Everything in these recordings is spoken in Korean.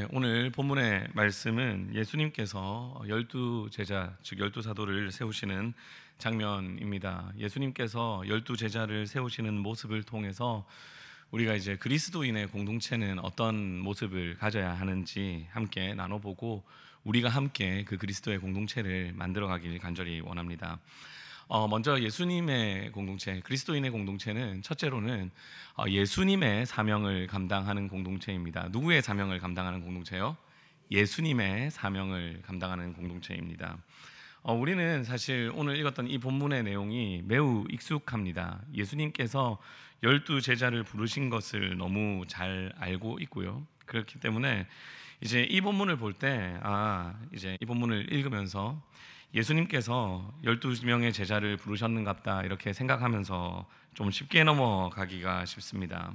오늘 본문의 말씀은 예수님께서 12제자, 즉 12사도를 세우시는 장면입니다. 예수님께서 12제자를 세우시는 모습을 통해서 우리가 이제 그리스도인의 공동체는 어떤 모습을 가져야 하는지 함께 나눠보고 우리가 함께 그 그리스도의 공동체를 만들어가길 간절히 원합니다. 먼저 예수님의 공동체, 그리스도인의 공동체는 첫째로는 예수님의 사명을 감당하는 공동체입니다. 누구의 사명을 감당하는 공동체요? 예수님의 사명을 감당하는 공동체입니다. 우리는 사실 오늘 읽었던 이 본문의 내용이 매우 익숙합니다. 예수님께서 12제자를 부르신 것을 너무 잘 알고 있고요. 그렇기 때문에 이제 이 본문을 볼 때 이제 이 본문을 읽으면서 예수님께서 12명의 제자를 부르셨는갑다 이렇게 생각하면서 좀 쉽게 넘어가기가 쉽습니다.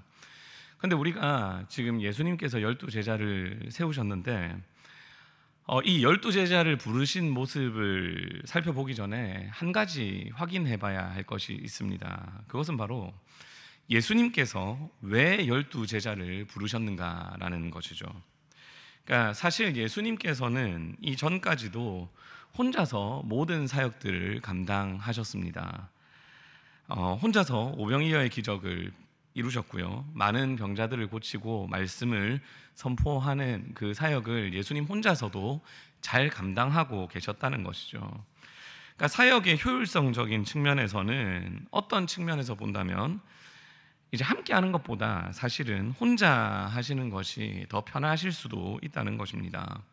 그런데 우리가 지금 예수님께서 12제자를 세우셨는데 이 12제자를 부르신 모습을 살펴보기 전에 한 가지 확인해 봐야 할 것이 있습니다. 그것은 바로 예수님께서 왜 12제자를 부르셨는가라는 것이죠. 그러니까 사실 예수님께서는 이전까지도 혼자서 모든 사역들을 감당하셨습니다. 혼자서 오병이어의 기적을 이루셨고요. 많은 병자들을 고치고 말씀을 선포하는 그 사역을 예수님 혼자서도 잘 감당하고 계셨다는 것이죠. 그러니까 사역의 효율성적인 측면에서는 어떤 측면에서 본다면 이제 함께 하는 것보다 사실은 혼자 하시는 것이 더 편하실 수도 있다는 것입니다.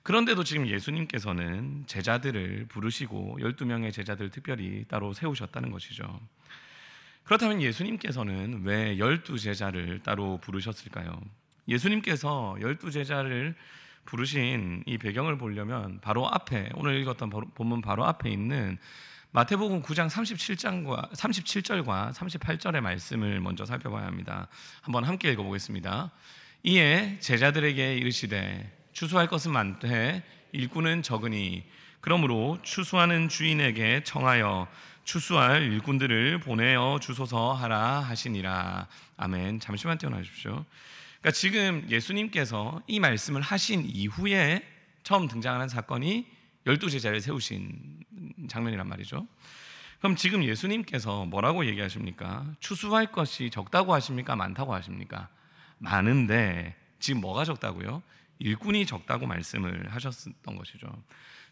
그런데도 지금 예수님께서는 제자들을 부르시고 12명의 제자들 특별히 따로 세우셨다는 것이죠. 그렇다면 예수님께서는 왜 12제자를 따로 부르셨을까요? 예수님께서 12제자를 부르신 이 배경을 보려면 바로 앞에, 오늘 읽었던 본문 바로 앞에 있는 마태복음 9장 37절과 38절의 말씀을 먼저 살펴봐야 합니다. 한번 함께 읽어보겠습니다. 이에 제자들에게 이르시되 추수할 것은 많되 일꾼은 적으니 그러므로 추수하는 주인에게 청하여 추수할 일꾼들을 보내어 주소서 하라 하시니라. 아멘. 잠시만 떼어놔 주십시오. 그러니까 지금 예수님께서 이 말씀을 하신 이후에 처음 등장하는 사건이 12제자를 세우신 장면이란 말이죠. 그럼 지금 예수님께서 뭐라고 얘기하십니까? 추수할 것이 적다고 하십니까? 많다고 하십니까? 많은데 지금 뭐가 적다고요? 일꾼이 적다고 말씀을 하셨던 것이죠.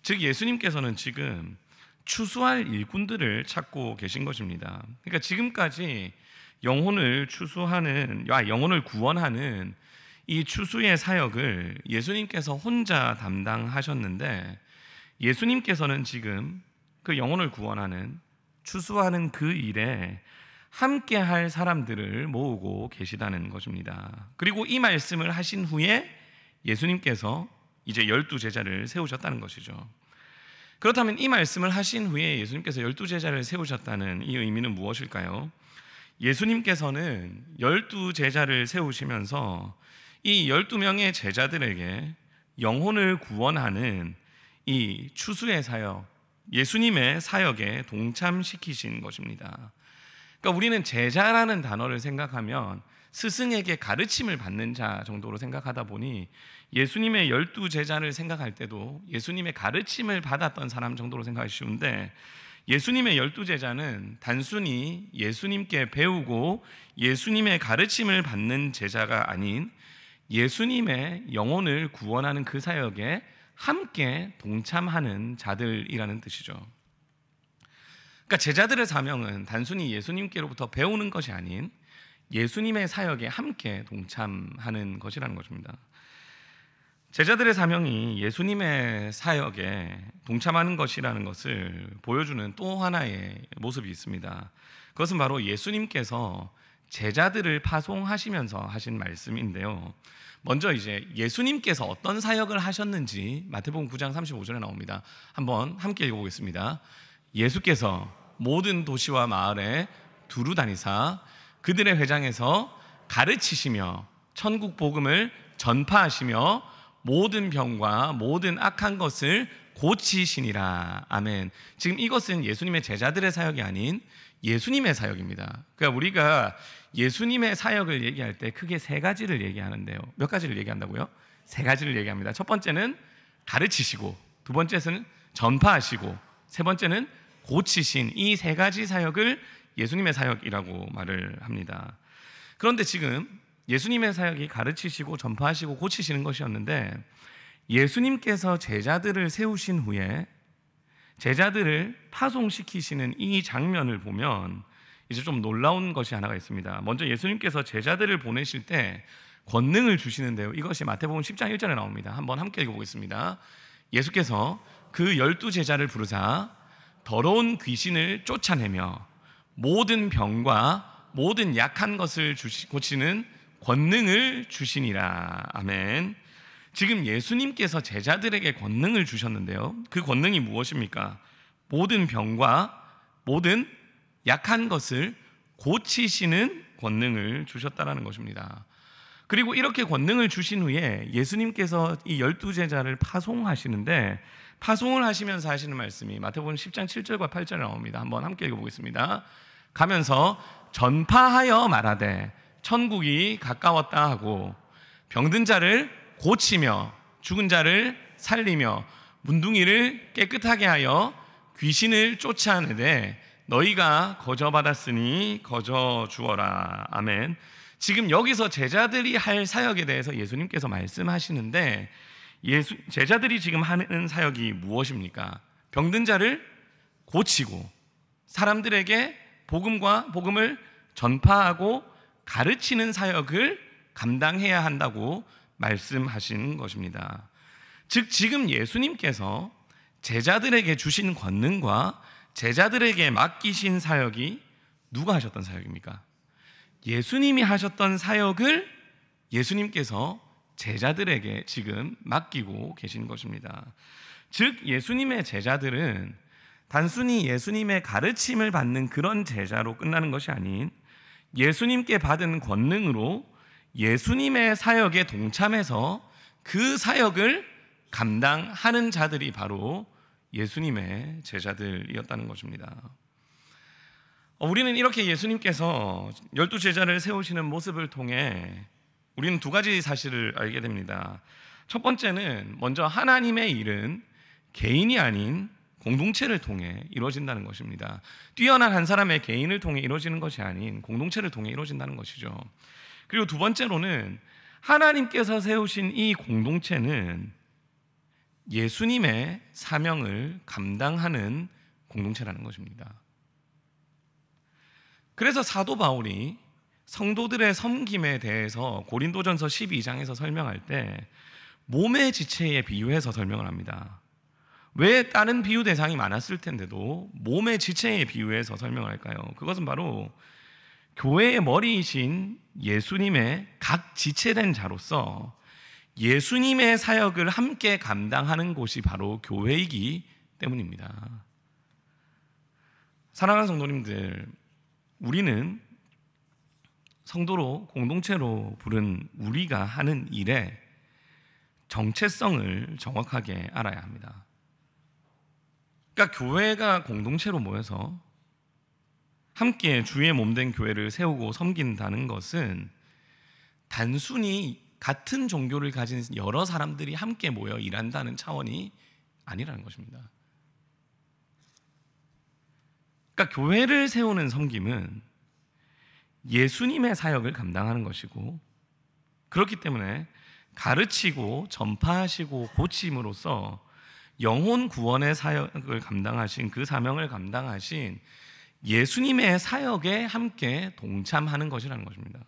즉 예수님께서는 지금 추수할 일꾼들을 찾고 계신 것입니다. 그러니까 지금까지 영혼을 구원하는 이 추수의 사역을 예수님께서 혼자 담당하셨는데 예수님께서는 지금 그 영혼을 구원하는 추수하는 그 일에 함께 할 사람들을 모으고 계시다는 것입니다. 그리고 이 말씀을 하신 후에 예수님께서 이제 12제자를 세우셨다는 것이죠. 그렇다면 이 말씀을 하신 후에 예수님께서 12제자를 세우셨다는 이 의미는 무엇일까요? 예수님께서는 12제자를 세우시면서 이 12명의 제자들에게 영혼을 구원하는 이 추수의 사역, 예수님의 사역에 동참시키신 것입니다. 그러니까 우리는 제자라는 단어를 생각하면 스승에게 가르침을 받는 자 정도로 생각하다 보니 예수님의 12제자를 생각할 때도 예수님의 가르침을 받았던 사람 정도로 생각하기 쉬운데 예수님의 12제자는 단순히 예수님께 배우고 예수님의 가르침을 받는 제자가 아닌 예수님의 영혼을 구원하는 그 사역에 함께 동참하는 자들이라는 뜻이죠. 그러니까 제자들의 사명은 단순히 예수님께로부터 배우는 것이 아닌 예수님의 사역에 함께 동참하는 것이라는 것입니다. 제자들의 사명이 예수님의 사역에 동참하는 것이라는 것을 보여주는 또 하나의 모습이 있습니다. 그것은 바로 예수님께서 제자들을 파송하시면서 하신 말씀인데요. 먼저 이제 예수님께서 어떤 사역을 하셨는지 마태복음 9장 35절에 나옵니다. 한번 함께 읽어보겠습니다. 예수께서 모든 도시와 마을에 두루 다니사 그들의 회당에서 가르치시며 천국 복음을 전파하시며 모든 병과 모든 악한 것을 고치시니라. 아멘. 지금 이것은 예수님의 제자들의 사역이 아닌 예수님의 사역입니다. 그러니까 우리가 예수님의 사역을 얘기할 때 크게 세 가지를 얘기하는데요. 몇 가지를 얘기한다고요? 세 가지를 얘기합니다. 첫 번째는 가르치시고, 두 번째는 전파하시고, 세 번째는 고치신. 이 세 가지 사역을 예수님의 사역이라고 말을 합니다. 그런데 지금 예수님의 사역이 가르치시고 전파하시고 고치시는 것이었는데, 예수님께서 제자들을 세우신 후에 제자들을 파송시키시는 이 장면을 보면 이제 좀 놀라운 것이 하나가 있습니다. 먼저 예수님께서 제자들을 보내실 때 권능을 주시는데요, 이것이 마태복음 10장 1절에 나옵니다. 한번 함께 읽어보겠습니다. 예수께서 그 12제자를 부르사 더러운 귀신을 쫓아내며 모든 병과 모든 약한 것을 고치는 권능을 주시니라. 아멘. 지금 예수님께서 제자들에게 권능을 주셨는데요, 그 권능이 무엇입니까? 모든 병과 모든 약한 것을 고치시는 권능을 주셨다라는 것입니다. 그리고 이렇게 권능을 주신 후에 예수님께서 이 12제자를 파송하시는데, 파송을 하시면서 하시는 말씀이 마태복음 10장 7절과 8절에 나옵니다. 한번 함께 읽어보겠습니다. 가면서 전파하여 말하되 천국이 가까웠다 하고, 병든 자를 고치며 죽은 자를 살리며 문둥이를 깨끗하게 하여 귀신을 쫓아내되 너희가 거저 받았으니 거저 주어라. 아멘. 지금 여기서 제자들이 할 사역에 대해서 예수님께서 말씀하시는데, 제자들이 지금 하는 사역이 무엇입니까? 병든 자를 고치고 사람들에게 복음을 전파하고 가르치는 사역을 감당해야 한다고 말씀하신 것입니다. 즉 지금 예수님께서 제자들에게 주신 권능과 제자들에게 맡기신 사역이 누가 하셨던 사역입니까? 예수님이 하셨던 사역을 예수님께서 제자들에게 지금 맡기고 계신 것입니다. 즉 예수님의 제자들은 단순히 예수님의 가르침을 받는 그런 제자로 끝나는 것이 아닌, 예수님께 받은 권능으로 예수님의 사역에 동참해서 그 사역을 감당하는 자들이 바로 예수님의 제자들이었다는 것입니다. 우리는 이렇게 예수님께서 12제자를 세우시는 모습을 통해 우리는 두 가지 사실을 알게 됩니다. 첫 번째는 먼저 하나님의 일은 개인이 아닌 공동체를 통해 이루어진다는 것입니다. 뛰어난 한 사람의 개인을 통해 이루어지는 것이 아닌 공동체를 통해 이루어진다는 것이죠. 그리고 두 번째로는 하나님께서 세우신 이 공동체는 예수님의 사명을 감당하는 공동체라는 것입니다. 그래서 사도 바울이 성도들의 섬김에 대해서 고린도전서 12장에서 설명할 때 몸의 지체에 비유해서 설명을 합니다. 왜 다른 비유 대상이 많았을 텐데도 몸의 지체에 비유해서 설명을 할까요? 그것은 바로 교회의 머리이신 예수님의 각 지체된 자로서 예수님의 사역을 함께 감당하는 곳이 바로 교회이기 때문입니다. 사랑하는 성도님들, 우리는 성도로 공동체로 부른 우리가 하는 일의 정체성을 정확하게 알아야 합니다. 그러니까 교회가 공동체로 모여서 함께 주의 몸된 교회를 세우고 섬긴다는 것은 단순히 같은 종교를 가진 여러 사람들이 함께 모여 일한다는 차원이 아니라는 것입니다. 그러니까 교회를 세우는 섬김은 예수님의 사역을 감당하는 것이고, 그렇기 때문에 가르치고 전파하시고 고침으로써 영혼 구원의 사역을 감당하신, 그 사명을 감당하신 예수님의 사역에 함께 동참하는 것이라는 것입니다.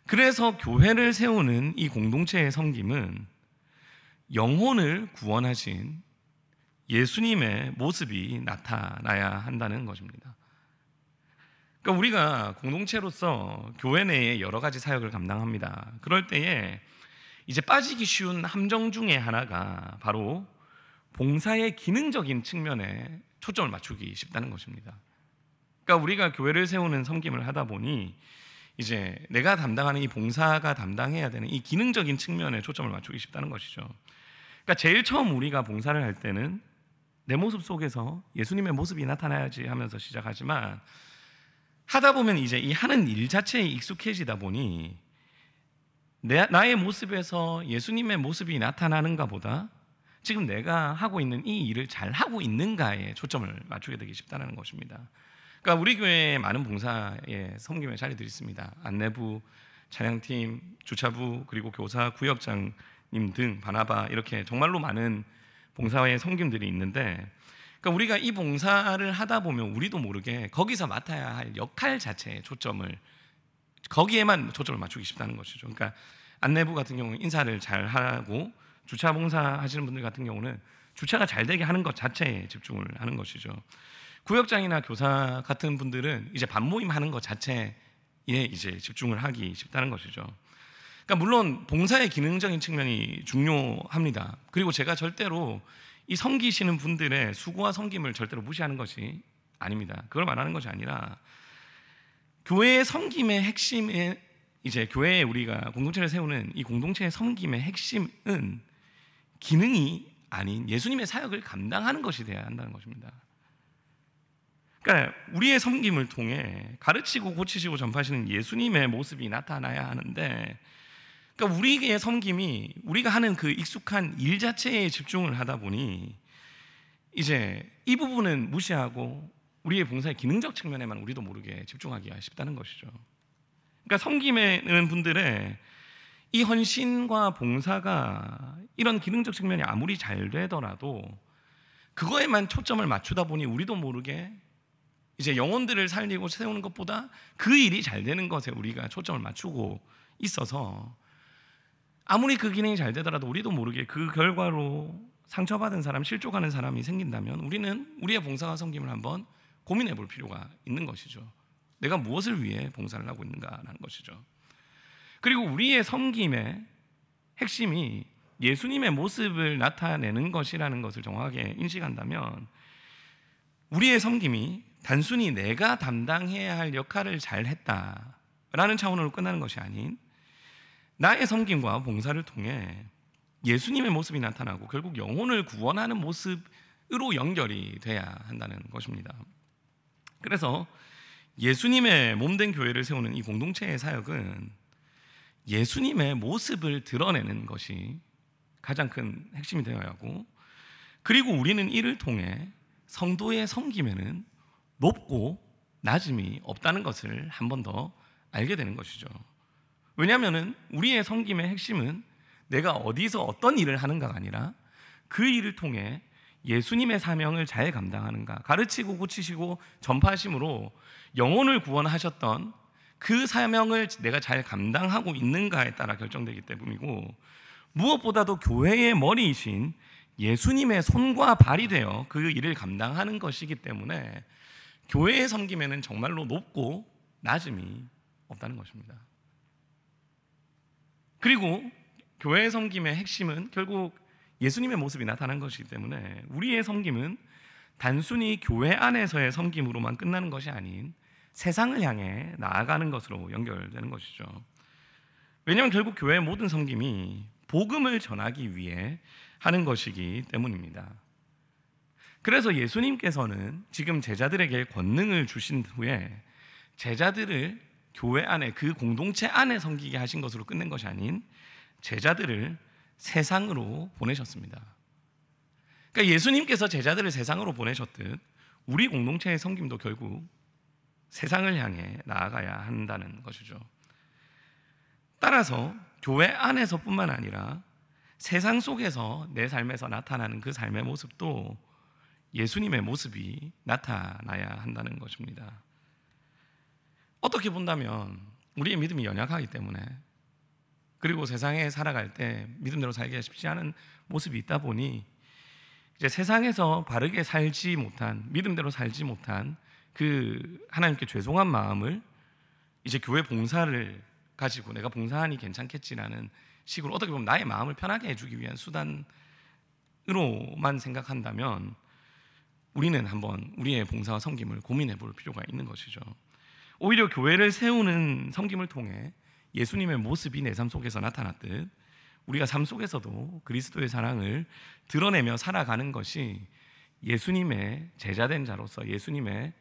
그래서 교회를 세우는 이 공동체의 섬김은 영혼을 구원하신 예수님의 모습이 나타나야 한다는 것입니다. 그러니까 우리가 공동체로서 교회 내에 여러 가지 사역을 감당합니다. 그럴 때에 이제 빠지기 쉬운 함정 중에 하나가 바로 봉사의 기능적인 측면에 초점을 맞추기 쉽다는 것입니다. 그러니까 우리가 교회를 세우는 섬김을 하다 보니 이제 내가 담당하는 이 봉사가 담당해야 되는 이 기능적인 측면에 초점을 맞추기 쉽다는 것이죠. 그러니까 제일 처음 우리가 봉사를 할 때는 내 모습 속에서 예수님의 모습이 나타나야지 하면서 시작하지만 하다 보면 이제 이 하는 일 자체에 익숙해지다 보니 나의 모습에서 예수님의 모습이 나타나는가 보다 지금 내가 하고 있는 이 일을 잘 하고 있는가에 초점을 맞추게 되기 쉽다는 것입니다. 그러니까 우리 교회에 많은 봉사에 섬김의 자리들이 있습니다. 안내부, 찬양팀, 주차부, 그리고 교사, 구역장님 등 바나바 이렇게 정말로 많은 봉사의 섬김들이 있는데 그러니까 우리가 이 봉사를 하다 보면 우리도 모르게 거기서 맡아야 할 역할 자체에 거기에만 초점을 맞추기 쉽다는 것이죠. 그러니까 안내부 같은 경우는 인사를 잘 하고 주차 봉사 하시는 분들 같은 경우는 주차가 잘 되게 하는 것 자체에 집중을 하는 것이죠. 구역장이나 교사 같은 분들은 이제 반모임 하는 것 자체에 이제 집중을 하기 쉽다는 것이죠. 그러니까 물론 봉사의 기능적인 측면이 중요합니다. 그리고 제가 절대로 이 섬기시는 분들의 수고와 섬김을 절대로 무시하는 것이 아닙니다. 그걸 말하는 것이 아니라 교회의 섬김의 핵심은 이제 교회에 우리가 공동체를 세우는 이 공동체의 섬김의 핵심은 기능이 아닌 예수님의 사역을 감당하는 것이 되어야 한다는 것입니다. 그러니까 우리의 섬김을 통해 가르치고 고치시고 전파하시는 예수님의 모습이 나타나야 하는데 그러니까 우리의 섬김이 우리가 하는 그 익숙한 일 자체에 집중을 하다 보니 이제 이 부분은 무시하고 우리의 봉사의 기능적 측면에만 우리도 모르게 집중하기가 쉽다는 것이죠. 그러니까 섬기는 분들의 이 헌신과 봉사가 이런 기능적 측면이 아무리 잘 되더라도 그거에만 초점을 맞추다 보니 우리도 모르게 이제 영혼들을 살리고 세우는 것보다 그 일이 잘 되는 것에 우리가 초점을 맞추고 있어서 아무리 그 기능이 잘 되더라도 우리도 모르게 그 결과로 상처받은 사람, 실족하는 사람이 생긴다면 우리는 우리의 봉사와 섬김을 한번 고민해 볼 필요가 있는 것이죠. 내가 무엇을 위해 봉사를 하고 있는가라는 것이죠. 그리고 우리의 섬김의 핵심이 예수님의 모습을 나타내는 것이라는 것을 정확하게 인식한다면 우리의 섬김이 단순히 내가 담당해야 할 역할을 잘 했다라는 차원으로 끝나는 것이 아닌 나의 섬김과 봉사를 통해 예수님의 모습이 나타나고 결국 영혼을 구원하는 모습으로 연결이 돼야 한다는 것입니다. 그래서 예수님의 몸된 교회를 세우는 이 공동체의 사역은 예수님의 모습을 드러내는 것이 가장 큰 핵심이 되어야 하고 그리고 우리는 이를 통해 성도의 섬김에는 높고 낮음이 없다는 것을 한 번 더 알게 되는 것이죠. 왜냐하면 우리의 섬김의 핵심은 내가 어디서 어떤 일을 하는가가 아니라 그 일을 통해 예수님의 사명을 잘 감당하는가, 가르치고 고치시고 전파하심으로 영혼을 구원하셨던 그 사명을 내가 잘 감당하고 있는가에 따라 결정되기 때문이고 무엇보다도 교회의 머리이신 예수님의 손과 발이 되어 그 일을 감당하는 것이기 때문에 교회의 섬김에는 정말로 높고 낮음이 없다는 것입니다. 그리고 교회의 섬김의 핵심은 결국 예수님의 모습이 나타난 것이기 때문에 우리의 섬김은 단순히 교회 안에서의 섬김으로만 끝나는 것이 아닌 세상을 향해 나아가는 것으로 연결되는 것이죠. 왜냐하면 결국 교회의 모든 섬김이 복음을 전하기 위해 하는 것이기 때문입니다. 그래서 예수님께서는 지금 제자들에게 권능을 주신 후에 제자들을 교회 안에 그 공동체 안에 섬기게 하신 것으로 끝낸 것이 아닌 제자들을 세상으로 보내셨습니다. 그러니까 예수님께서 제자들을 세상으로 보내셨듯 우리 공동체의 섬김도 결국 세상을 향해 나아가야 한다는 것이죠. 따라서 교회 안에서뿐만 아니라 세상 속에서 내 삶에서 나타나는 그 삶의 모습도 예수님의 모습이 나타나야 한다는 것입니다. 어떻게 본다면 우리의 믿음이 연약하기 때문에 그리고 세상에 살아갈 때 믿음대로 살기가 쉽지 않은 모습이 있다 보니 이제 세상에서 바르게 살지 못한 믿음대로 살지 못한 그 하나님께 죄송한 마음을 이제 교회 봉사를 가지고 내가 봉사하니 괜찮겠지라는 식으로 어떻게 보면 나의 마음을 편하게 해주기 위한 수단으로만 생각한다면 우리는 한번 우리의 봉사와 섬김을 고민해 볼 필요가 있는 것이죠. 오히려 교회를 세우는 섬김을 통해 예수님의 모습이 내 삶 속에서 나타났듯 우리가 삶 속에서도 그리스도의 사랑을 드러내며 살아가는 것이 예수님의 제자된 자로서, 예수님의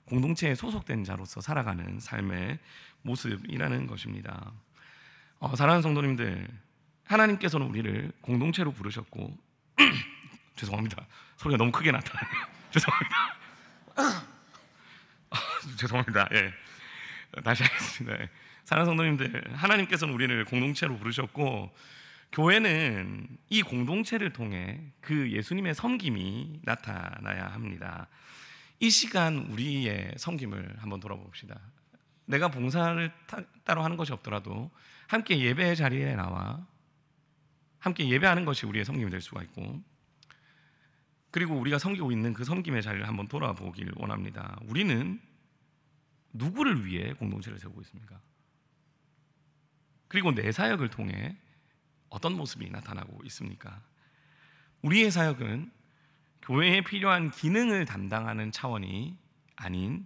공동체에 소속된 자로서 살아가는 삶의 모습이라는 것입니다. 사랑하는 성도님들, 하나님께서는 우리를 공동체로 부르셨고 죄송합니다. 소리가 너무 크게 나타나네요. 죄송합니다. 죄송합니다. 예. 다시 하겠습니다. 사랑하는 성도님들, 하나님께서는 우리를 공동체로 부르셨고 교회는 이 공동체를 통해 그 예수님의 섬김이 나타나야 합니다. 이 시간 우리의 섬김을 한번 돌아봅시다. 내가 봉사를 따로 하는 것이 없더라도 함께 예배 자리에 나와 함께 예배하는 것이 우리의 섬김이 될 수가 있고, 그리고 우리가 섬기고 있는 그 섬김의 자리를 한번 돌아보길 원합니다. 우리는 누구를 위해 공동체를 세우고 있습니까? 그리고 내 사역을 통해 어떤 모습이 나타나고 있습니까? 우리의 사역은 교회에 필요한 기능을 담당하는 차원이 아닌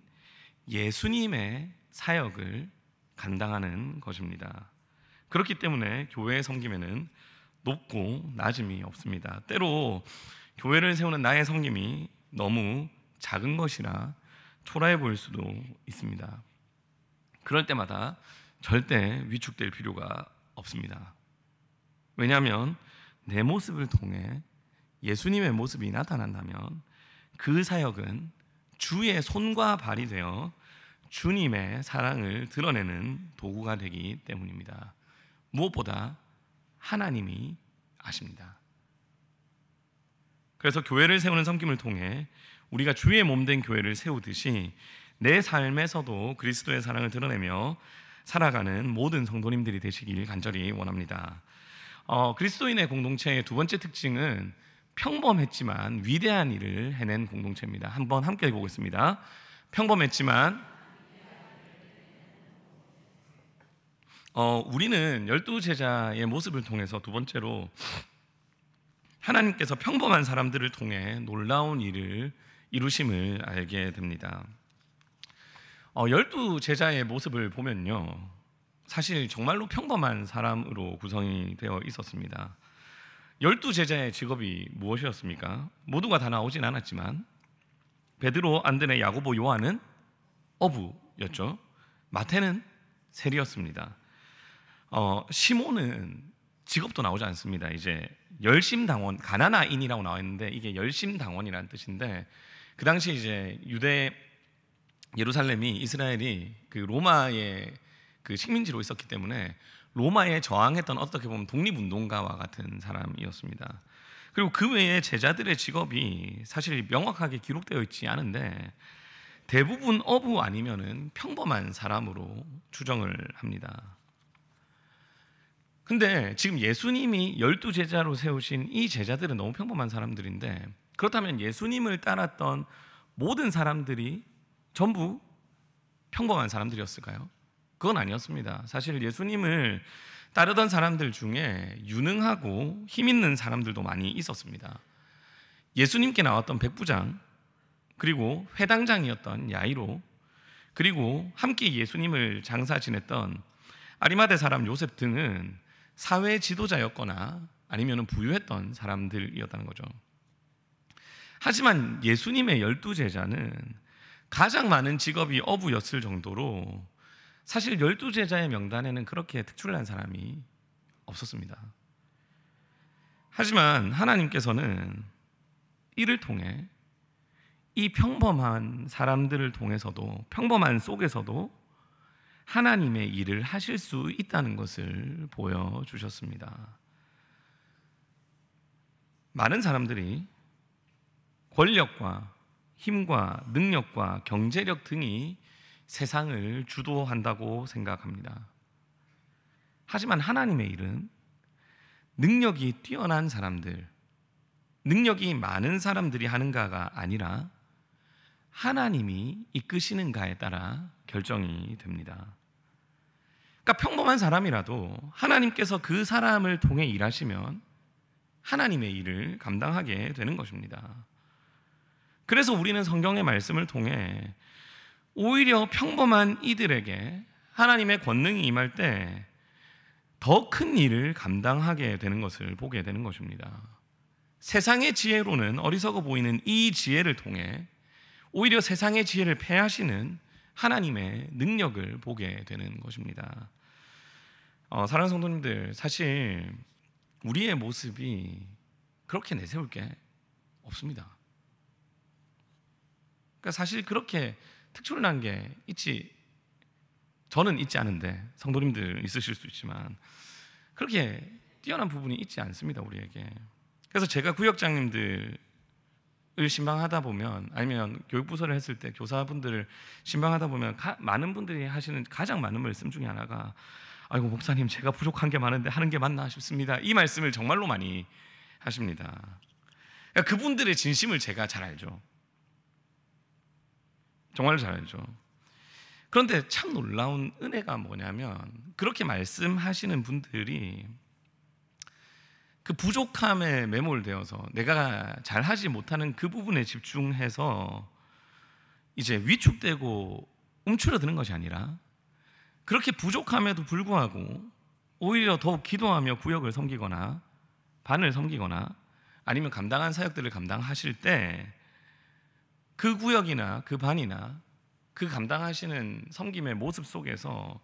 예수님의 사역을 감당하는 것입니다. 그렇기 때문에 교회의 섬김에는 높고 낮음이 없습니다. 때로 교회를 세우는 나의 섬김이 너무 작은 것이라 초라해 보일 수도 있습니다. 그럴 때마다 절대 위축될 필요가 없습니다. 왜냐하면 내 모습을 통해 예수님의 모습이 나타난다면 그 사역은 주의 손과 발이 되어 주님의 사랑을 드러내는 도구가 되기 때문입니다. 무엇보다 하나님이 아십니다. 그래서 교회를 세우는 섬김을 통해 우리가 주의 몸된 교회를 세우듯이 내 삶에서도 그리스도의 사랑을 드러내며 살아가는 모든 성도님들이 되시길 간절히 원합니다. 그리스도인의 공동체의 두 번째 특징은 평범했지만 위대한 일을 해낸 공동체입니다. 한번 함께 해보겠습니다. 평범했지만 우리는 12제자의 모습을 통해서 두 번째로 하나님께서 평범한 사람들을 통해 놀라운 일을 이루심을 알게 됩니다. 12제자의 모습을 보면요, 사실 정말로 평범한 사람으로 구성이 되어 있었습니다. 12제자의 직업이 무엇이었습니까? 모두가 다 나오진 않았지만 베드로, 안드레, 야고보, 요한은 어부였죠. 마태는 세리였습니다. 시몬은 직업도 나오지 않습니다. 이제 열심당원, 가나나인이라고 나와 있는데 이게 열심당원이라는 뜻인데, 그 당시 이제 유대 예루살렘이, 이스라엘이 그 로마의 그 식민지로 있었기 때문에 로마에 저항했던, 어떻게 보면 독립운동가와 같은 사람이었습니다. 그리고 그 외에 제자들의 직업이 사실 명확하게 기록되어 있지 않은데 대부분 어부 아니면은 평범한 사람으로 추정을 합니다. 근데 지금 예수님이 12제자로 세우신 이 제자들은 너무 평범한 사람들인데, 그렇다면 예수님을 따랐던 모든 사람들이 전부 평범한 사람들이었을까요? 그건 아니었습니다. 사실 예수님을 따르던 사람들 중에 유능하고 힘 있는 사람들도 많이 있었습니다. 예수님께 나왔던 백부장, 그리고 회당장이었던 야이로, 그리고 함께 예수님을 장사 지냈던 아리마대 사람 요셉 등은 사회 지도자였거나 아니면 부유했던 사람들이었다는 거죠. 하지만 예수님의 12제자는 가장 많은 직업이 어부였을 정도로 사실 12제자의 명단에는 그렇게 특출난 사람이 없었습니다. 하지만 하나님께서는 이를 통해 이 평범한 사람들을 통해서도, 평범한 속에서도 하나님의 일을 하실 수 있다는 것을 보여주셨습니다. 많은 사람들이 권력과 힘과 능력과 경제력 등이 세상을 주도한다고 생각합니다. 하지만 하나님의 일은 능력이 뛰어난 사람들, 능력이 많은 사람들이 하는가가 아니라 하나님이 이끄시는가에 따라 결정이 됩니다. 그러니까 평범한 사람이라도 하나님께서 그 사람을 통해 일하시면 하나님의 일을 감당하게 되는 것입니다. 그래서 우리는 성경의 말씀을 통해 오히려 평범한 이들에게 하나님의 권능이 임할 때 더 큰 일을 감당하게 되는 것을 보게 되는 것입니다. 세상의 지혜로는 어리석어 보이는 이 지혜를 통해 오히려 세상의 지혜를 패하시는 하나님의 능력을 보게 되는 것입니다. 사랑하는 성도님들, 사실 우리의 모습이 그렇게 내세울 게 없습니다. 그러니까 사실 그렇게 특출난 게 저는 있지 않은데 성도님들 있으실 수 있지만 그렇게 뛰어난 부분이 있지 않습니다, 우리에게. 그래서 제가 구역장님들을 신방하다 보면, 아니면 교육부서를 했을 때 교사분들을 신방하다 보면 많은 분들이 하시는 가장 많은 말씀 중에 하나가 아이고 목사님, 제가 부족한 게 많은데 하는 게 맞나 싶습니다. 이 말씀을 정말로 많이 하십니다. 그러니까 그분들의 진심을 제가 잘 알죠. 정말로 잘 알죠. 그런데 참 놀라운 은혜가 뭐냐면, 그렇게 말씀하시는 분들이 그 부족함에 매몰되어서 내가 잘하지 못하는 그 부분에 집중해서 이제 위축되고 움츠러드는 것이 아니라, 그렇게 부족함에도 불구하고 오히려 더욱 기도하며 구역을 섬기거나 반을 섬기거나 아니면 감당한 사역들을 감당하실 때 그 구역이나 그 반이나 그 감당하시는 섬김의 모습 속에서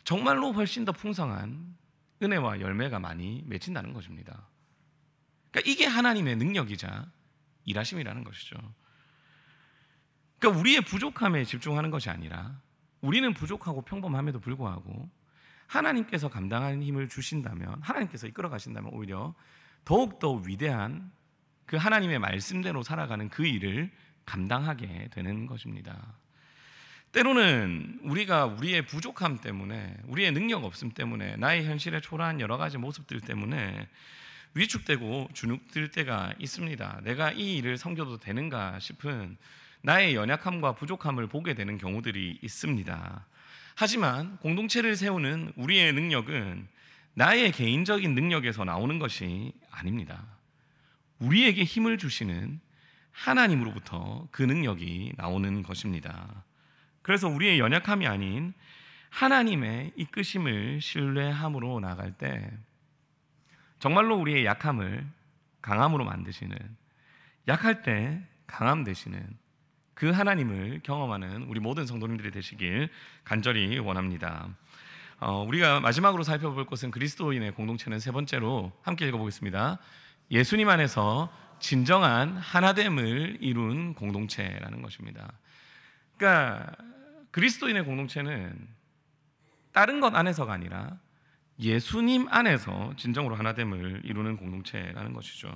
정말로 훨씬 더 풍성한 은혜와 열매가 많이 맺힌다는 것입니다. 그러니까 이게 하나님의 능력이자 일하심이라는 것이죠. 그러니까 우리의 부족함에 집중하는 것이 아니라, 우리는 부족하고 평범함에도 불구하고 하나님께서 감당하는 힘을 주신다면, 하나님께서 이끌어 가신다면 오히려 더욱더 위대한 그 하나님의 말씀대로 살아가는 그 일을 감당하게 되는 것입니다. 때로는 우리가 우리의 부족함 때문에, 우리의 능력 없음 때문에, 나의 현실의 초라한 여러 가지 모습들 때문에 위축되고 주눅들 때가 있습니다. 내가 이 일을 섬겨도 되는가 싶은 나의 연약함과 부족함을 보게 되는 경우들이 있습니다. 하지만 공동체를 세우는 우리의 능력은 나의 개인적인 능력에서 나오는 것이 아닙니다. 우리에게 힘을 주시는 하나님으로부터 그 능력이 나오는 것입니다. 그래서 우리의 연약함이 아닌 하나님의 이끄심을 신뢰함으로 나아갈 때 정말로 우리의 약함을 강함으로 만드시는, 약할 때 강함 되시는 그 하나님을 경험하는 우리 모든 성도님들이 되시길 간절히 원합니다. 우리가 마지막으로 살펴볼 것은 그리스도인의 공동체는 세 번째로 함께 읽어보겠습니다. 예수님 안에서 진정한 하나됨을 이룬 공동체라는 것입니다. 그러니까 그리스도인의 공동체는 다른 것 안에서가 아니라 예수님 안에서 진정으로 하나됨을 이루는 공동체라는 것이죠.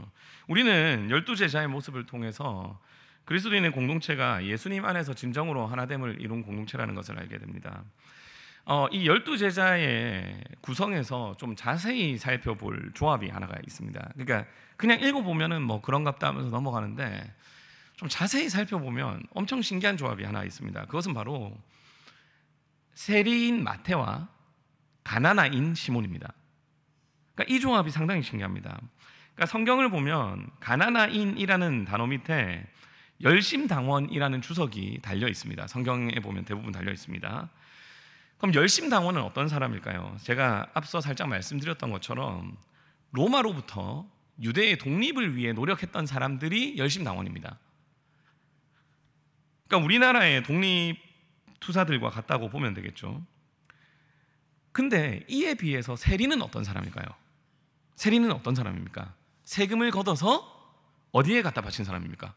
우리는 12제자의 모습을 통해서 그리스도인의 공동체가 예수님 안에서 진정으로 하나됨을 이룬 공동체라는 것을 알게 됩니다. 이 12제자의 구성에서 좀 자세히 살펴볼 조합이 하나가 있습니다. 그러니까 그냥 읽어보면은 뭐 그런갑다 하면서 넘어가는데, 좀 자세히 살펴보면 엄청 신기한 조합이 하나 있습니다. 그것은 바로 세리인 마태와 가나나인 시몬입니다. 그러니까 이 조합이 상당히 신기합니다. 그러니까 성경을 보면 가나나인이라는 단어 밑에 열심당원이라는 주석이 달려 있습니다. 성경에 보면 대부분 달려 있습니다. 그럼 열심당원은 어떤 사람일까요? 제가 앞서 살짝 말씀드렸던 것처럼 로마로부터 유대의 독립을 위해 노력했던 사람들이 열심당원입니다. 그러니까 우리나라의 독립투사들과 같다고 보면 되겠죠. 근데 이에 비해서 세리는 어떤 사람일까요? 세리는 어떤 사람입니까? 세금을 걷어서 어디에 갖다 바친 사람입니까?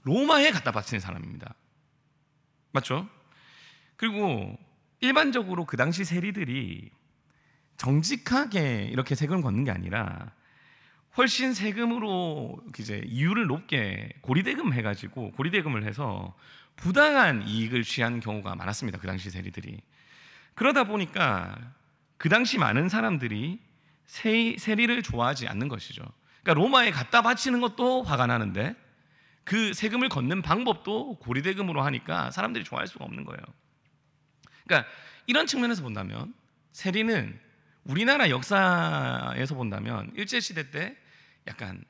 로마에 갖다 바치는 사람입니다. 맞죠? 그리고 일반적으로 그 당시 세리들이 정직하게 이렇게 세금을 걷는 게 아니라 훨씬 세금으로 이제 이율을 높게 고리대금 해가지고 고리대금을 해서 부당한 이익을 취한 경우가 많았습니다. 그 당시 세리들이. 그러다 보니까 그 당시 많은 사람들이 세리를 좋아하지 않는 것이죠. 그러니까 로마에 갖다 바치는 것도 화가 나는데 그 세금을 걷는 방법도 고리대금으로 하니까 사람들이 좋아할 수가 없는 거예요. 그러니까 이런 측면에서 본다면 세리는 우리나라 역사에서 본다면 일제시대 때 약간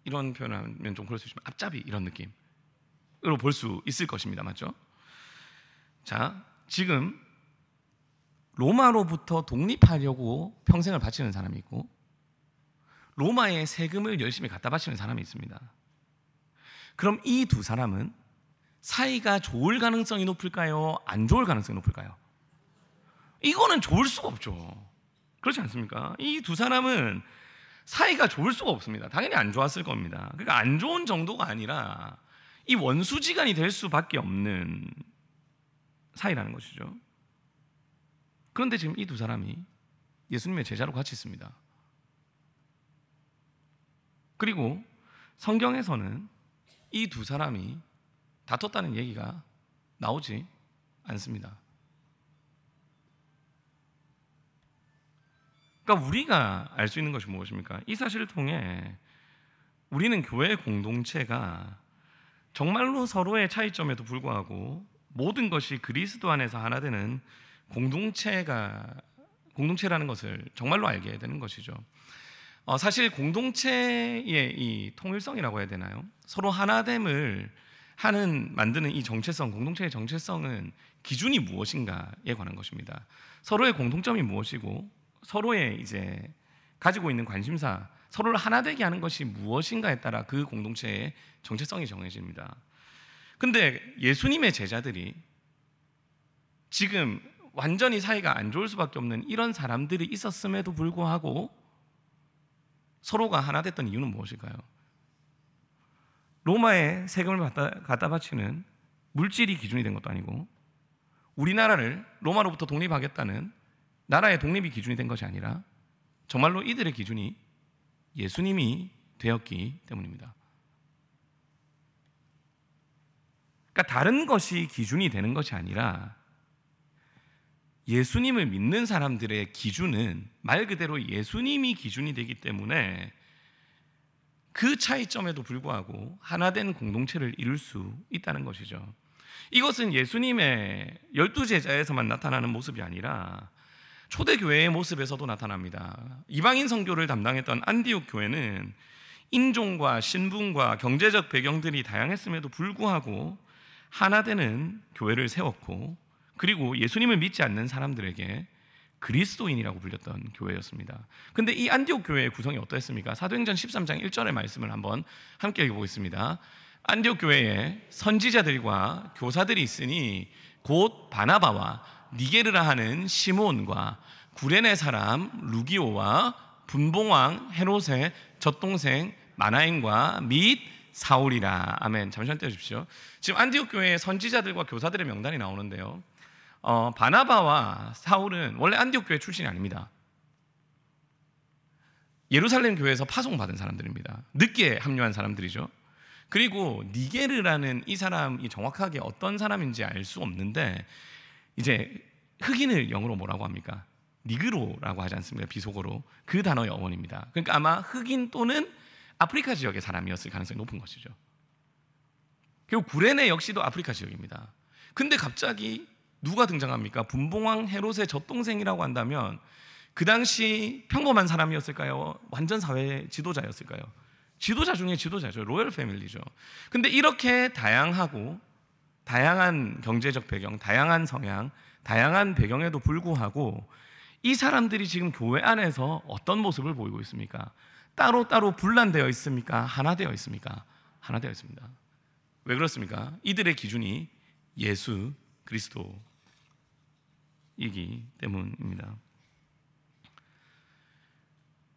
이런 표현하면 좀 그럴 수 있지만 앞잡이 이런 느낌으로 볼 수 있을 것입니다. 맞죠? 자, 지금 로마로부터 독립하려고 평생을 바치는 사람이 있고 로마의 세금을 열심히 갖다 바치는 사람이 있습니다. 그럼 이 두 사람은 사이가 좋을 가능성이 높을까요? 안 좋을 가능성이 높을까요? 이거는 좋을 수가 없죠. 그렇지 않습니까? 이 두 사람은 사이가 좋을 수가 없습니다. 당연히 안 좋았을 겁니다. 그러니까 안 좋은 정도가 아니라 이 원수지간이 될 수밖에 없는 사이라는 것이죠. 그런데 지금 이 두 사람이 예수님의 제자로 같이 있습니다. 그리고 성경에서는 이 두 사람이 다퉜다는 얘기가 나오지 않습니다. 그러니까 우리가 알 수 있는 것이 무엇입니까? 이 사실을 통해 우리는 교회 공동체가 정말로 서로의 차이점에도 불구하고 모든 것이 그리스도 안에서 하나 되는 공동체라는 것을 정말로 알게 되는 것이죠. 사실 공동체의 이 통일성이라고 해야 되나요? 서로 하나됨을 만드는 이 정체성, 공동체의 정체성은 기준이 무엇인가에 관한 것입니다. 서로의 공통점이 무엇이고 서로의 이제 가지고 있는 관심사, 서로를 하나 되게 하는 것이 무엇인가에 따라 그 공동체의 정체성이 정해집니다. 근데 예수님의 제자들이 지금 완전히 사이가 안 좋을 수밖에 없는 이런 사람들이 있었음에도 불구하고 서로가 하나 됐던 이유는 무엇일까요? 로마의 세금을 갖다 바치는 물질이 기준이 된 것도 아니고 우리나라를 로마로부터 독립하겠다는 나라의 독립이 기준이 된 것이 아니라 정말로 이들의 기준이 예수님이 되었기 때문입니다. 그러니까 다른 것이 기준이 되는 것이 아니라 예수님을 믿는 사람들의 기준은 말 그대로 예수님이 기준이 되기 때문에 그 차이점에도 불구하고 하나된 공동체를 이룰 수 있다는 것이죠. 이것은 예수님의 12제자에서만 나타나는 모습이 아니라 초대교회의 모습에서도 나타납니다. 이방인 선교를 담당했던 안디옥 교회는 인종과 신분과 경제적 배경들이 다양했음에도 불구하고 하나 되는 교회를 세웠고 그리고 예수님을 믿지 않는 사람들에게 그리스도인이라고 불렸던 교회였습니다. 근데 이 안디옥 교회의 구성이 어떠했습니까? 사도행전 13장 1절의 말씀을 한번 함께 읽어보겠습니다. 안디옥 교회에 선지자들과 교사들이 있으니 곧 바나바와 니게르라 하는 시몬과 구레네 사람 루기오와 분봉왕 헤롯의 젖동생 마나엔과 및 사울이라. 아멘. 잠시만 떼어주십시오. 지금 안디옥 교회의 선지자들과 교사들의 명단이 나오는데요, 바나바와 사울은 원래 안디옥 교회 출신이 아닙니다. 예루살렘 교회에서 파송받은 사람들입니다. 늦게 합류한 사람들이죠. 그리고 니게르라는 이 사람이 정확하게 어떤 사람인지 알 수 없는데 이제 흑인을 영어로 뭐라고 합니까? 니그로라고 하지 않습니까? 비속어로. 그 단어의 어원입니다. 그러니까 아마 흑인 또는 아프리카 지역의 사람이었을 가능성이 높은 것이죠. 그리고 구레네 역시도 아프리카 지역입니다. 근데 갑자기 누가 등장합니까? 분봉왕 헤롯의 젖동생이라고 한다면 그 당시 평범한 사람이었을까요? 완전 사회 지도자였을까요? 지도자 중에 지도자죠. 로열 패밀리죠. 근데 이렇게 다양한 경제적 배경, 다양한 성향, 다양한 배경에도 불구하고 이 사람들이 지금 교회 안에서 어떤 모습을 보이고 있습니까? 따로따로 분란되어 있습니까? 하나 되어 있습니까? 하나 되어 있습니다. 왜 그렇습니까? 이들의 기준이 예수 그리스도이기 때문입니다.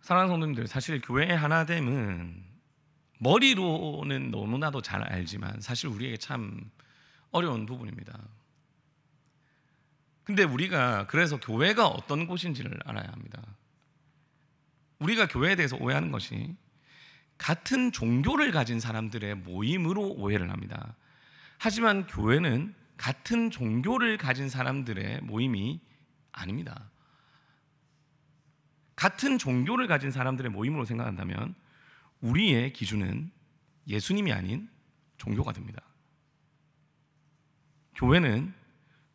사랑하는 성도님들, 사실 교회의 하나됨은 머리로는 너무나도 잘 알지만 사실 우리에게 참 어려운 부분입니다. 근데 우리가 그래서 교회가 어떤 곳인지를 알아야 합니다. 우리가 교회에 대해서 오해하는 것이 같은 종교를 가진 사람들의 모임으로 오해를 합니다. 하지만 교회는 같은 종교를 가진 사람들의 모임이 아닙니다. 같은 종교를 가진 사람들의 모임으로 생각한다면 우리의 기준은 예수님이 아닌 종교가 됩니다. 교회는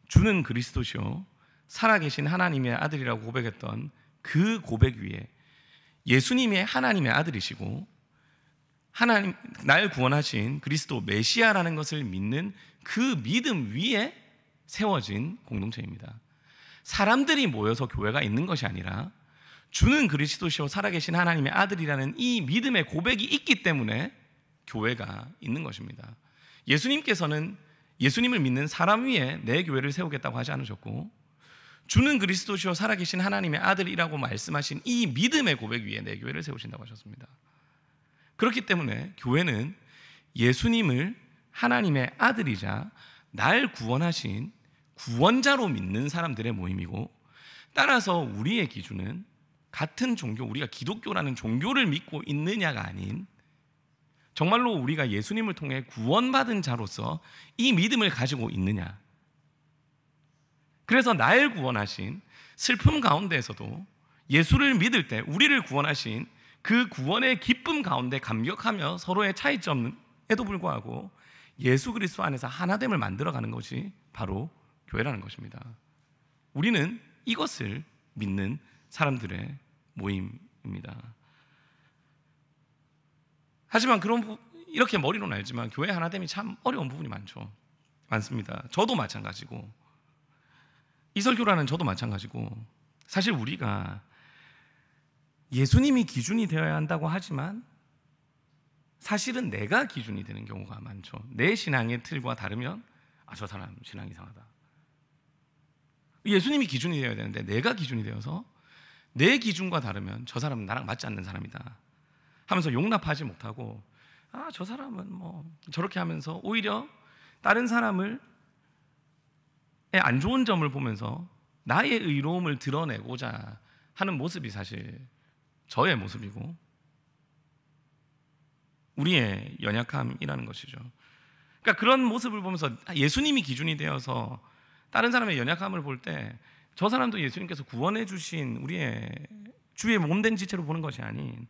주는 그리스도시요 살아계신 하나님의 아들이라고 고백했던 그 고백 위에 예수님이 하나님의 아들이시고 하나님 날 구원하신 그리스도 메시아라는 것을 믿는 그 믿음 위에 세워진 공동체입니다. 사람들이 모여서 교회가 있는 것이 아니라 주는 그리스도시요 살아계신 하나님의 아들이라는 이 믿음의 고백이 있기 때문에 교회가 있는 것입니다. 예수님께서는 예수님을 믿는 사람 위에 내 교회를 세우겠다고 하지 않으셨고, 주는 그리스도시요 살아계신 하나님의 아들이라고 말씀하신 이 믿음의 고백 위에 내 교회를 세우신다고 하셨습니다. 그렇기 때문에 교회는 예수님을 하나님의 아들이자 날 구원하신 구원자로 믿는 사람들의 모임이고, 따라서 우리의 기준은 같은 종교, 우리가 기독교라는 종교를 믿고 있느냐가 아닌 정말로 우리가 예수님을 통해 구원받은 자로서 이 믿음을 가지고 있느냐. 그래서 날 구원하신 슬픔 가운데에서도 예수를 믿을 때 우리를 구원하신 그 구원의 기쁨 가운데 감격하며 서로의 차이점에도 불구하고 예수 그리스도 안에서 하나됨을 만들어가는 것이 바로 교회라는 것입니다. 우리는 이것을 믿는 사람들의 모임입니다. 하지만 이렇게 머리로는 알지만 교회 하나됨이 참 어려운 부분이 많습니다. 저도 마찬가지고, 이설교라는 저도 마찬가지고, 사실 우리가 예수님이 기준이 되어야 한다고 하지만 사실은 내가 기준이 되는 경우가 많죠. 내 신앙의 틀과 다르면 저 사람 신앙 이상하다. 예수님이 기준이 되어야 되는데 내가 기준이 되어서 내 기준과 다르면 저 사람은 나랑 맞지 않는 사람이다 하면서 용납하지 못하고, 저 사람은 저렇게 하면서 오히려 다른 사람을 안 좋은 점을 보면서 나의 의로움을 드러내고자 하는 모습이 사실 저의 모습이고 우리의 연약함이라는 것이죠. 그러니까 그런 모습을 보면서 예수님이 기준이 되어서 다른 사람의 연약함을 볼 때 저 사람도 예수님께서 구원해 주신 우리의 주의 몸된 지체로 보는 것이 아닌,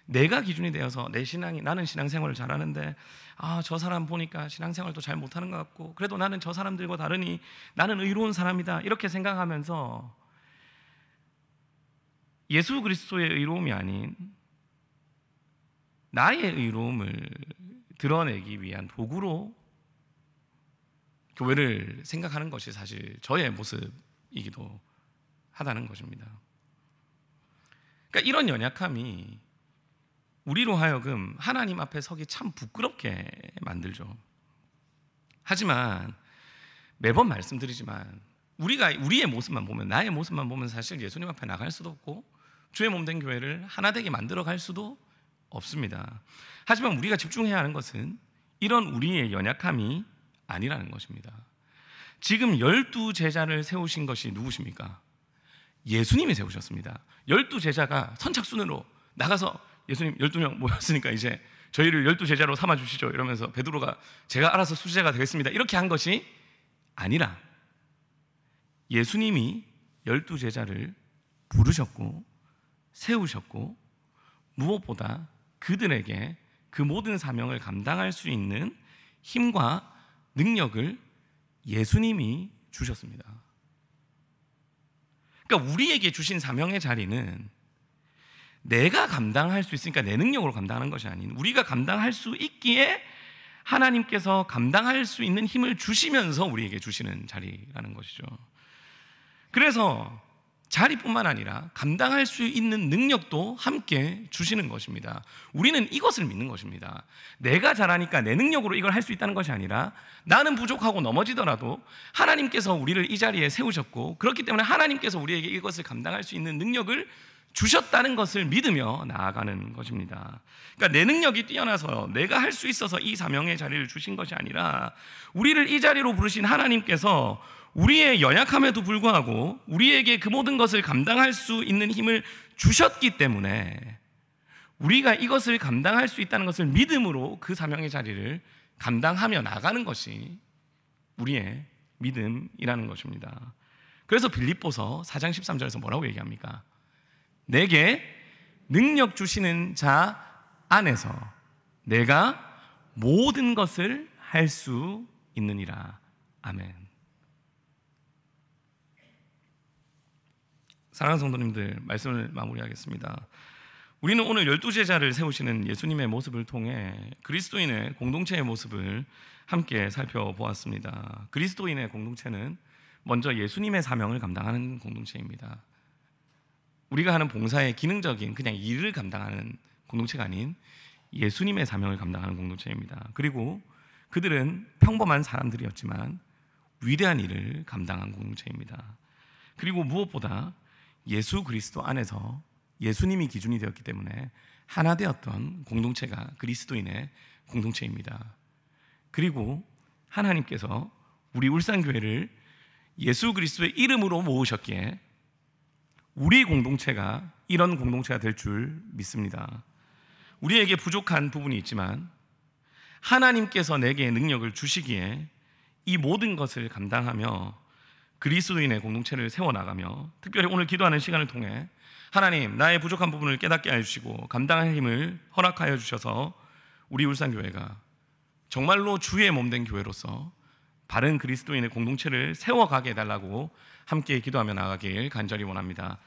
내가 기준이 되어서 나는 신앙생활을 잘하는데 저 사람 보니까 신앙생활도 잘 못하는 것 같고 그래도 나는 저 사람들과 다르니 나는 의로운 사람이다 이렇게 생각하면서 예수 그리스도의 의로움이 아닌 나의 의로움을 드러내기 위한 도구로 교회를 생각하는 것이 사실 저의 모습이기도 하다는 것입니다. 그러니까 이런 연약함이 우리로 하여금 하나님 앞에 서기 참 부끄럽게 만들죠. 하지만 매번 말씀드리지만 우리의 모습만 보면, 나의 모습만 보면 사실 예수님 앞에 나갈 수도 없고 주의 몸된 교회를 하나 되게 만들어 갈 수도 없습니다. 하지만 우리가 집중해야 하는 것은 이런 우리의 연약함이 아니라는 것입니다. 지금 12제자를 세우신 것이 누구십니까? 예수님이 세우셨습니다. 12제자가 선착순으로 나가서 예수님 12명 모였으니까 이제 저희를 12제자로 삼아주시죠 이러면서 베드로가 제가 알아서 수제자가 되겠습니다 이렇게 한 것이 아니라 예수님이 12제자를 부르셨고 세우셨고 무엇보다 그들에게 그 모든 사명을 감당할 수 있는 힘과 능력을 예수님이 주셨습니다. 그러니까 우리에게 주신 사명의 자리는 내가 감당할 수 있으니까 내 능력으로 감당하는 것이 아닌, 우리가 감당할 수 있기에 하나님께서 감당할 수 있는 힘을 주시면서 우리에게 주시는 자리라는 것이죠. 그래서 자리뿐만 아니라 감당할 수 있는 능력도 함께 주시는 것입니다. 우리는 이것을 믿는 것입니다. 내가 잘하니까 내 능력으로 이걸 할 수 있다는 것이 아니라 나는 부족하고 넘어지더라도 하나님께서 우리를 이 자리에 세우셨고 그렇기 때문에 하나님께서 우리에게 이것을 감당할 수 있는 능력을 주셨다는 것을 믿으며 나아가는 것입니다. 그러니까 내 능력이 뛰어나서 내가 할 수 있어서 이 사명의 자리를 주신 것이 아니라 우리를 이 자리로 부르신 하나님께서 우리의 연약함에도 불구하고 우리에게 그 모든 것을 감당할 수 있는 힘을 주셨기 때문에 우리가 이것을 감당할 수 있다는 것을 믿음으로 그 사명의 자리를 감당하며 나가는 것이 우리의 믿음이라는 것입니다. 그래서 빌립보서 4장 13절에서 뭐라고 얘기합니까? 내게 능력 주시는 자 안에서 내가 모든 것을 할 수 있느니라. 아멘. 사랑하는 성도님들, 말씀을 마무리하겠습니다. 우리는 오늘 12제자를 세우시는 예수님의 모습을 통해 그리스도인의 공동체의 모습을 함께 살펴보았습니다. 그리스도인의 공동체는 먼저 예수님의 사명을 감당하는 공동체입니다. 우리가 하는 봉사의 기능적인 그냥 일을 감당하는 공동체가 아닌 예수님의 사명을 감당하는 공동체입니다. 그리고 그들은 평범한 사람들이었지만 위대한 일을 감당한 공동체입니다. 그리고 무엇보다 예수 그리스도 안에서 예수님이 기준이 되었기 때문에 하나 되었던 공동체가 그리스도인의 공동체입니다. 그리고 하나님께서 우리 울산교회를 예수 그리스도의 이름으로 모으셨기에 우리 공동체가 이런 공동체가 될 줄 믿습니다. 우리에게 부족한 부분이 있지만 하나님께서 내게 능력을 주시기에 이 모든 것을 감당하며 그리스도인의 공동체를 세워나가며, 특별히 오늘 기도하는 시간을 통해 하나님 나의 부족한 부분을 깨닫게 해주시고 감당할 힘을 허락하여 주셔서 우리 울산교회가 정말로 주의 몸된 교회로서 바른 그리스도인의 공동체를 세워가게 해달라고 함께 기도하며 나가길 간절히 원합니다.